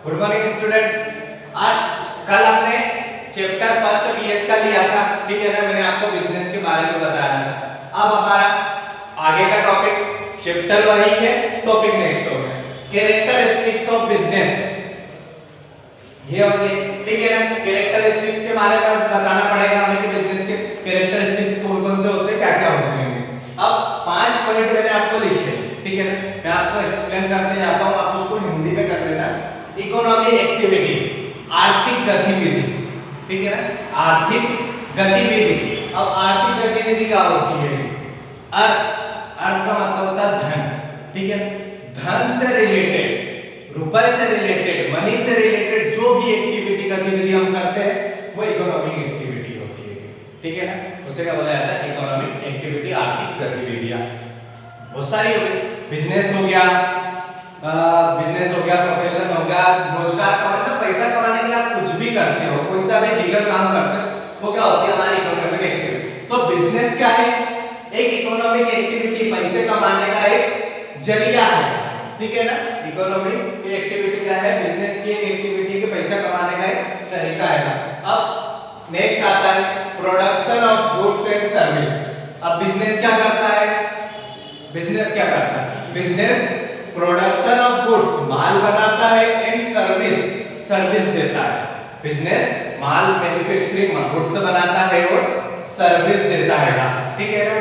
Good morning students. आज कल हमने चैप्टर फर्स्ट बीएस का लिया था, ठीक है ना। मैंने आपको बिजनेस के बारे में बताया था। अब हमारा आगे का टॉपिक चैप्टर वही है, टॉपिक नेक्स्ट हो गया कैरेक्टरिस्टिक्स ऑफ बिजनेस। ये हो गए, ठीक है ना। कैरेक्टरिस्टिक्स के बारे में बताना पड़ेगा हमें कि बिजनेस के कैरेक्टरिस्टिक्स कौन-कौन से होते हैं, क्या-क्या होते हैं। अब 5 पॉइंट मैंने आपको लिखे, ठीक है ना। मैं आपको एक्सप्लेन करते जाता हूं, आप उसको हिंदी में कर लेना। इकोनॉमिक एक्टिविटी, आर्थिक गतिविधि, ठीक है ना। आर्थिक गतिविधि। अब आर्थिक गतिविधि क्या होती है? अर्थ, अर्थ का मतलब होता है धन, ठीक है। धन से रिलेटेड, रुपए से रिलेटेड, मनी से रिलेटेड जो भी एक्टिविटी गतिविधि हम करते हैं वो इकोनॉमिक एक्टिविटी होती है, ठीक है ना। उसे क्या बोला जाता है? इकोनॉमिक एक्टिविटी, आर्थिक गतिविधियां। बहुत सारी हो गई, बिजनेस हो गया, प्रोफेशन हो गया, रोजगार का मतलब पैसा कमाने के लिए आप कुछ भी करते हो, कोई सा भी लीगल काम करते हो, वो क्या होती है? हमारी इकोनॉमिक एक्टिविटी। तो बिजनेस क्या है? एक इकोनॉमिक एक्टिविटी, पैसे कमाने का एक जरिया है, ठीक है ना। इकोनॉमिक की एक्टिविटी क्या है? बिजनेस की एक एक्टिविटी के पैसा कमाने का एक तरीका है। अब नेक्स्ट आता है production of goods and service. अब बिजनेस क्या करता है? बिजनेस क्या करता है? बिजनेस प्रोडक्शन ऑफ गुड्स, माल बनाता है, एंड सर्विस, सर्विस देता है। बिजनेस माल मैन्युफैक्चरिंग गुड्स बनाता है और सर्विस देता है, ठीक है ना।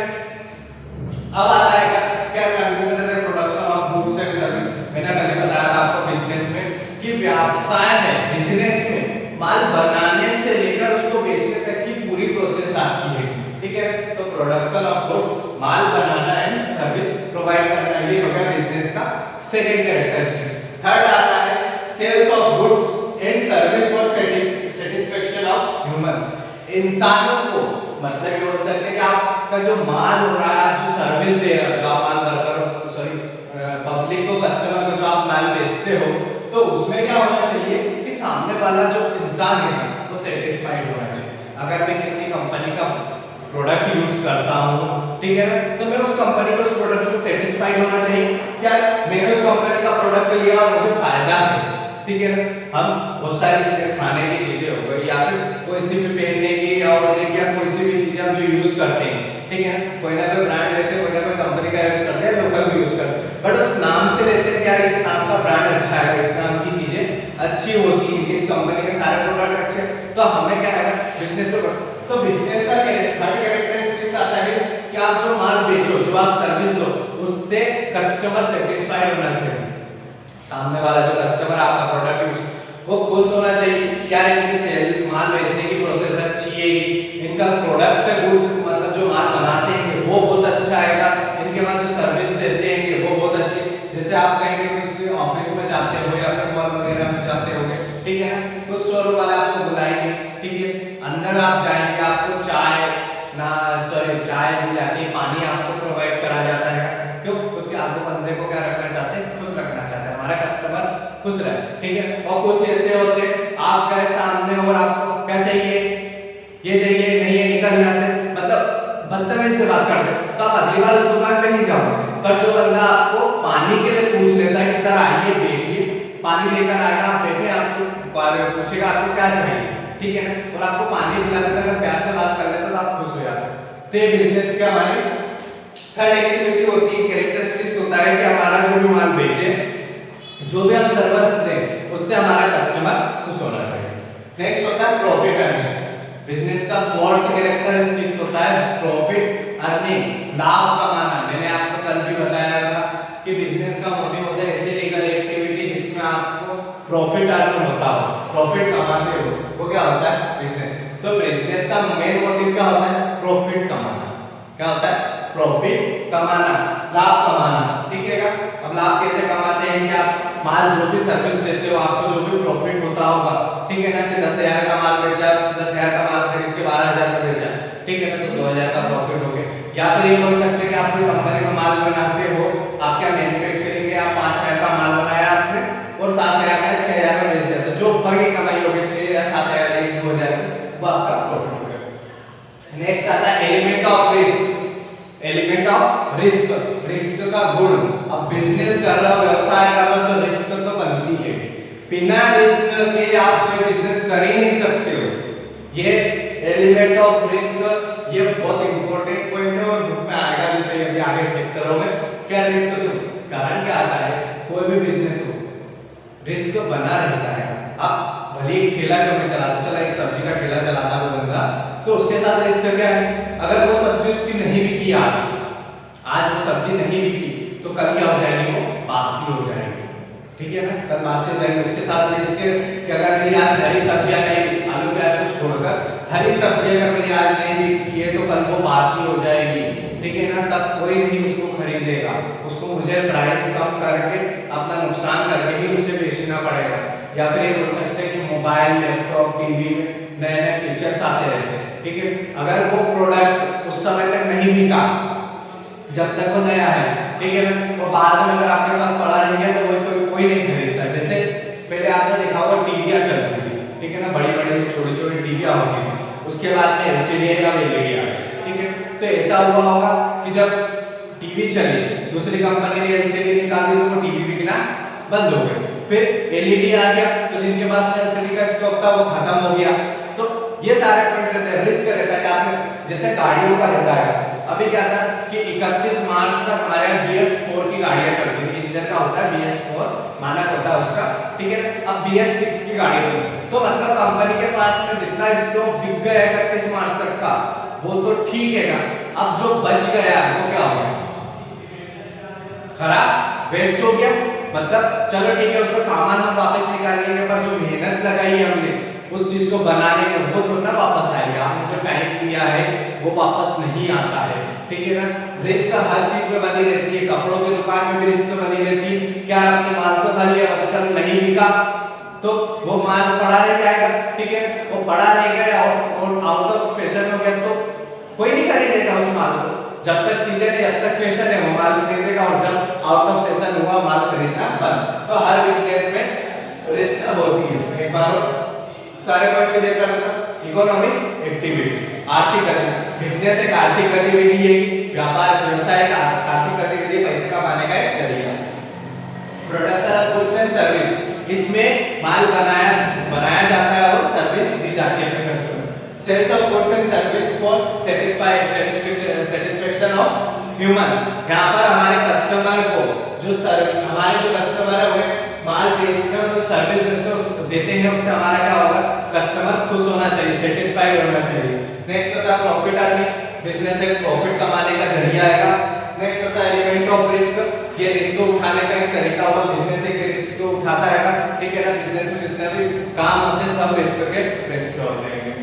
अब आता है क्या कंक्लूजन है production of goods and service. मैंने पहले बताया था आपको बिजनेस में कि व्यवसाय है, बिजनेस में माल बनाने से लेकर उसको बेचने तक की पूरी प्रोसेस आती है, ठीक है। तो production of goods, mall banana and service provide करना, ये हो गया बिजनेस का सेकंड कैरेक्टरिस्टिक। थर्ड आता है sales of goods and service for satisfaction of human. इंसानों को मतलब ये बोल सकते हैं कि आपका जो माल हो रहा है, आप जो सर्विस दे रहे हो, जो आप माल वर्कर सॉरी पब्लिक को, कस्टमर को जो आप माल बेचते हो, तो उसमें क्या होना चाहिए कि सामने वाला जो इंसान है वो सेटिस्फाइड होना चाहिए। अगर मैं किसी कंपनी का प्रोडक्ट यूज करता हूँ, ठीक है ना, तो मैं उस कंपनी को उस प्रोडक्ट से सेटिस्फाइड होना चाहिए। क्या मैंने उस कंपनी का प्रोडक्ट लिया और मुझे फायदा है, ठीक है ना। हम बहुत सारी चीजें, खाने की चीजें हो गई या फिर कोई सी भी पहनने की या ओढ़ने की या कोई सी भी चीजें हम जो यूज करते हैं, ठीक है ना। कोई ना कोई ब्रांड लेते हैं, कोई ना कोई कंपनी का यूज करते हैं, लोकल भी यूज करते हैं, बट उस नाम से लेते हैं कि यार इस नाम का ब्रांड अच्छा है, इस नाम की चीजें अच्छी होती हैं, इस कंपनी के सारे प्रोडक्ट अच्छे हैं, तो हमें क्या है बिजनेस पे। तो बिजनेस का कैरेक्टरिस्टिक्स आता है कि आप जो माल बेचो, जो आप सर्विस दो, उससे कस्टमर सेटिस्फाइड होना चाहिए। सामने वाला जो कस्टमर आपका प्रोडक्ट यूज वो खुश होना चाहिए, क्या इनकी सेल माल बेचने की प्रोसेस अच्छी है, इनका प्रोडक्ट गुड मतलब जो माल बनाते हैं वो बहुत अच्छा आएगा, इनके बाद जो सर्विस देते हैं वो बहुत अच्छी। जैसे आप कहीं किसी ऑफिस में जाते हो या फिर मॉल वगैरह में जाते होंगे, ठीक है ना, कुछ शोरूम वाले आपको बुलाएंगे, ठीक है, अंदर आप जाएंगे, आपको चाय दी जाती है, पानी आपको प्रोवाइड करा जाता है। क्यों? क्योंकि आपको बंदे को क्या रखना चाहते हैं? खुश रखना चाहते हैं, हमारा कस्टमर खुश रहे, ठीक है। और कुछ ऐसे होते हैं आप गए सामने और आपको क्या चाहिए, ये चाहिए, नहीं है, निकल यहाँ से, मतलब बदतमीजी से बात करते हैं, तो आप अगली बार उस दुकान पे नहीं जाओगे। पर जो बंदा आपको पानी के लिए पूछ लेता है कि सर आइए बैठिए, पानी लेकर आएगा, आप बैठे, आपको पूछेगा आपको क्या चाहिए, ठीक है ना, और आपको पानी पिला देता है, अगर प्यार से बात कर लेता तो आप खुश हो जाते हैं। तो ये बिजनेस क्या हमारी थर्ड एक्टिविटी होती है, कैरेक्टरिस्टिक्स होता है कि हमारा जो भी माल बेचे, जो भी हम सर्विस दें, उससे हमारा कस्टमर खुश होना चाहिए। नेक्स्ट होता है प्रॉफिट अर्निंग। बिजनेस का फोर्थ कैरेक्टरिस्टिक्स होता है प्रॉफिट अर्निंग, लाभ कमाना। मैंने आपको कल भी बताया था कि बिजनेस का मोटिव होता है ऐसी लीगल एक्टिविटी जिसमें आपको प्रॉफिट अर्न होता हो, प्रॉफिट कमाते हो, वो क्या होता है? बिजनेस। तो बिजनेस का मेन मोटिव क्या होता है? प्रॉफिट कमाना। क्या होता है? प्रॉफिट कमाना, लाभ कमाना, ठीक है ना। अब लाभ कैसे कमाते हैं कि आप माल जो भी सर्विस देते हो, आपको जो भी प्रॉफिट होता होगा, ठीक है ना, कि 10,000 का माल बेचा, 10,000 का माल खरीद के 12,000 का बेचा, ठीक है ना, तो 2,000 का प्रॉफिट हो गया। या फिर ये बोल सकते हैं कि आप कोई कंपनी में माल बनाते हो, आपका मैन्युफैक्चरिंग में आप 5,000 का माल बनाया आपने और 7,000 का 6,000 का बेच दिया, तो जो ऊपर की कमाई होगी 6 या 7,000 1 2,000 वो आपका प्रॉफिट हो गया। नेक्स्ट आता है element of risk. Element of risk, risk का गुण। अब बिजनेस कर रहा हो, व्यवसाय कर रहा हो, तो रिस्क तो बनती है, बिना रिस्क के आप कोई बिजनेस कर ही नहीं सकते हो। ये एलिमेंट ऑफ रिस्क ये बहुत इंपॉर्टेंट पॉइंट है और बुक में आएगा भी सही, अभी आगे चेक करोगे क्या रिस्क। तो कारण क्या आता है, कोई भी बिजनेस हो रिस्क बना रहता है। आप भले एक ठेला क्यों नहीं चलाते, चला एक सब्जी का ठेला चलाता है वो बंदा, तो उसके साथ रिस्क क्या है, अगर वो सब्जी उसकी नहीं बिकी आज वो सब्जी नहीं बिकी तो कल क्या हो जाएगी, वो बासी हो जाएगी, ठीक है ना, कल बासी हो जाएगी। उसके साथ रिस्क कि अगर मेरी आज हरी सब्जियां नहीं, आलू प्याज को छोड़कर हरी सब्जी अगर मेरी आज नहीं बिकी है तो कल वो बासी हो जाएगी, ठीक है ना, तब कोई नहीं उसको खरीदेगा, उसको मुझे प्राइस कम करके अपना नुकसान करके ही उसे बेचना पड़ेगा। या फिर ये बोल सकते हैं कि मोबाइल लैपटॉप टीवी में नए नए फीचर्स आते रहते हैं, ठीक है, अगर वो प्रोडक्ट उस समय तक नहीं बिका जब तक वो नया है, ठीक है ना, वो बाद में अगर आपके पास पड़ा रह गया तो वो कोई नहीं खरीदता। जैसे पहले आपने देखा होगा टीवियां चलती थी, ठीक है ना, बड़ी बड़ी छोटी छोटी टीवियां होती थी, उसके बाद में एलसीडी या एलईडी आ गई, ठीक है, तो ऐसा हुआ होगा कि जब टीवी चली दूसरी कंपनी ने एलसीडी निकाली तो वो टीवी बिकना बंद हो गई, फिर एलईडी आ गया तो जिनके पास एलसीडी का स्टॉक था वो खत्म हो गया। तो ये सारे पॉइंट रहते हैं, रिस्क रहता है कि आपने जैसे गाड़ियों का रहता है, अभी क्या था कि 31 मार्च तक हमारे यहाँ BS4 की गाड़ियां चलती थी, इंजन का होता है BS4 मानक होता है उसका, ठीक है, अब BS6 की गाड़ी बनी, तो मतलब कंपनी के पास में जितना स्टॉक बिक गया 31 मार्च तक का वो तो ठीक है ना, अब जो बच गया वो क्या हो गया, खराब, वेस्ट हो गया। मतलब चलो ठीक है उसका सामान हम वापस निकाल लेंगे, पर जो मेहनत लगाई है हमने उस चीज को बनाने में वो थोड़ा ना वापस आएगा, हमने जो टाइम दिया है वो वापस नहीं आता है, ठीक है ना। रिस्क हर चीज में बनी रहती है, कपड़ों की दुकान में भी रिस्क बनी रहती है, क्या आपने माल तो खा लिया पता चल नहीं बिका तो वो माल पड़ा रह जाएगा, ठीक है, वो पड़ा रह गया और आउट ऑफ फैशन हो गया तो कोई नहीं खरीदेगा उस माल को, जब तक सीजन है जब तक फैशन है वो माल खरीदेगा, और जब आउट ऑफ सेशन हुआ माल खरीदना बंद। तो हर बिजनेस में रिस्क होती है। एक बार सारे पॉइंट क्लियर कर देना। इकोनॉमिक एक्टिविटी, आर्थिक गतिविधि, बिजनेस एक आर्थिक गतिविधि है, व्यापार व्यवसाय का आर्थिक गतिविधि पैसे कमाने का एक जरिया। Production of goods and service, इसमें माल बनाया जाता है और सर्विस दी जाती है अपने customer. Sales of goods and service for satisfaction of human, यहाँ पर हमारे कस्टमर को हमारे जो कस्टमर है उन्हें माल बेचकर जो सर्विस देते हैं उससे हमारा क्या होगा, कस्टमर खुश होना चाहिए, सेटिस्फाइड होना चाहिए। नेक्स्ट होता है प्रॉफिट अर्निंग, बिजनेस एक प्रॉफिट कमाने का जरिया आएगा। नेक्स्ट होता है एलिमेंट ऑफ रिस्क, ये रिस्क उठाने का एक तरीका होगा, बिजनेस एक रिस्क उठाता है, ठीक है ना, बिजनेस में जितने भी काम होते हैं सब रिस्क के बेस पे होते हैं।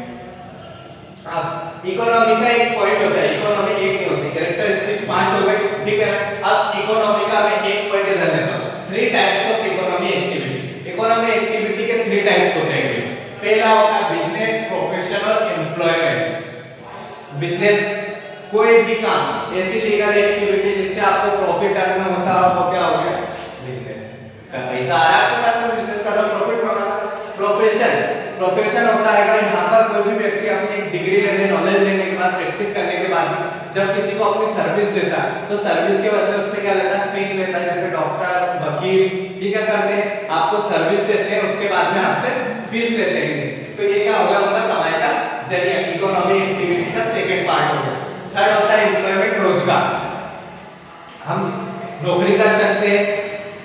अब इकोनॉमी का एक पॉइंट होता है, इकोनॉमी एक नहीं होती, कैरेक्टरिस्टिक्स 5 हो गए, ठीक है। अब इकोनॉमी का मैं एक पॉइंट इधर लेता हूं, 3 types of economy activity. Economy activity के 3 टाइप्स होते हैं। पहला होता है बिजनेस, प्रोफेशन और एम्प्लॉयमेंट। बिजनेस कोई भी काम, ऐसी लीगल एक्टिविटी जिससे आपको प्रॉफिट अर्न होता है वो क्या हो गया, बिजनेस। पैसा आ रहा है आपके पास, बिजनेस कर रहा, प्रॉफिट कमा रहा। प्रोफेशन होता है यहाँ पर कोई भी व्यक्ति अपनी डिग्री लेने, नॉलेज लेने के बाद, प्रैक्टिस करने के बाद जब किसी को अपनी सर्विस देता है तो सर्विस के बदले उससे क्या लेता है, फीस लेता है। जैसे डॉक्टर, वकील, ये क्या करते हैं, आपको सर्विस देते हैं, उसके बाद में आपसे फीस लेते हैं। तो ये क्या होगा, उनका कमाई का जरिया, इकोनॉमी एक्टिविटी का सेकंड पार्ट हो गया। थर्ड होता है एम्प्लॉयमेंट, रोजगार। हम नौकरी कर सकते हैं,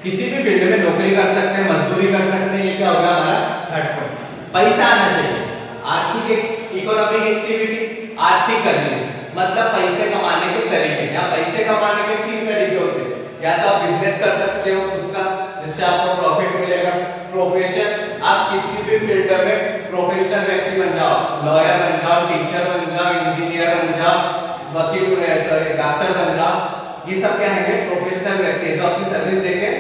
किसी भी फील्ड में नौकरी कर सकते हैं, मजदूरी कर सकते हैं, ये क्या होगा हमारा थर्ड पॉइंट। पैसा आना चाहिए, आर्थिक इकोनॉमिक एक्टिविटी, आर्थिक गतिविधि मतलब पैसे कमाने के तरीके। या पैसे कमाने के 3 तरीके होते हैं, या तो आप बिजनेस कर सकते हो खुद का जिससे आपको प्रॉफिट मिलेगा। प्रोफेशन, आप किसी भी फील्ड में प्रोफेशनल व्यक्ति बन जाओ, लॉयर बन जाओ, टीचर बन जाओ, इंजीनियर बन जाओ, वकील डॉक्टर बन जाओ, ये सब क्या है, प्रोफेशनल व्यक्ति जो आपकी सर्विस देके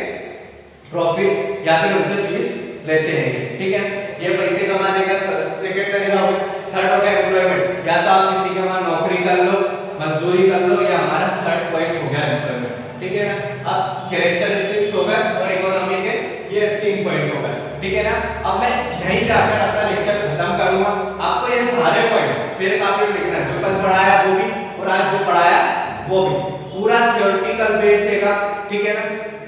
प्रॉफिट या फिर उनसे फीस लेते हैं, ठीक है। ये पैसे कमाने का सेकंड तरीका हो गया। थर्ड हो गया एम्प्लॉयमेंट, या तो आप किसी के वहां नौकरी कर लो, मजदूरी कर लो, या हमारा थर्ड पॉइंट हो गया एम्प्लॉयमेंट, ठीक है ना। अब कैरेक्टरिस्टिक्स हो गए और इकोनॉमी के ये 3 पॉइंट हो गए, ठीक है ना। अब मैं यहीं जाकर अपना लेक्चर खत्म करूंगा। आपको ये सारे पॉइंट फिर कॉपी में लिखना, जो कल पढ़ाया वो भी और आज जो पढ़ाया वो भी, पूरा थ्योरेटिकल बेस है, ठीक है ना।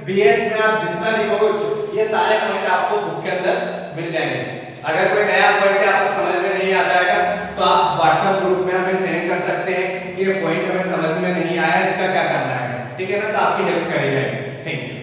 बीएस में आप जितना लिखोगे ये सारे पॉइंट आपको बुक के अंदर मिल जाएंगे। अगर कोई नया पॉइंट आपको समझ में नहीं आता है तो आप व्हाट्सएप ग्रुप में हमें सेंड कर सकते हैं कि ये पॉइंट हमें समझ में नहीं आया, इसका क्या करना है, ठीक है ना, तो आपकी हेल्प करी जाएगी। Thank you.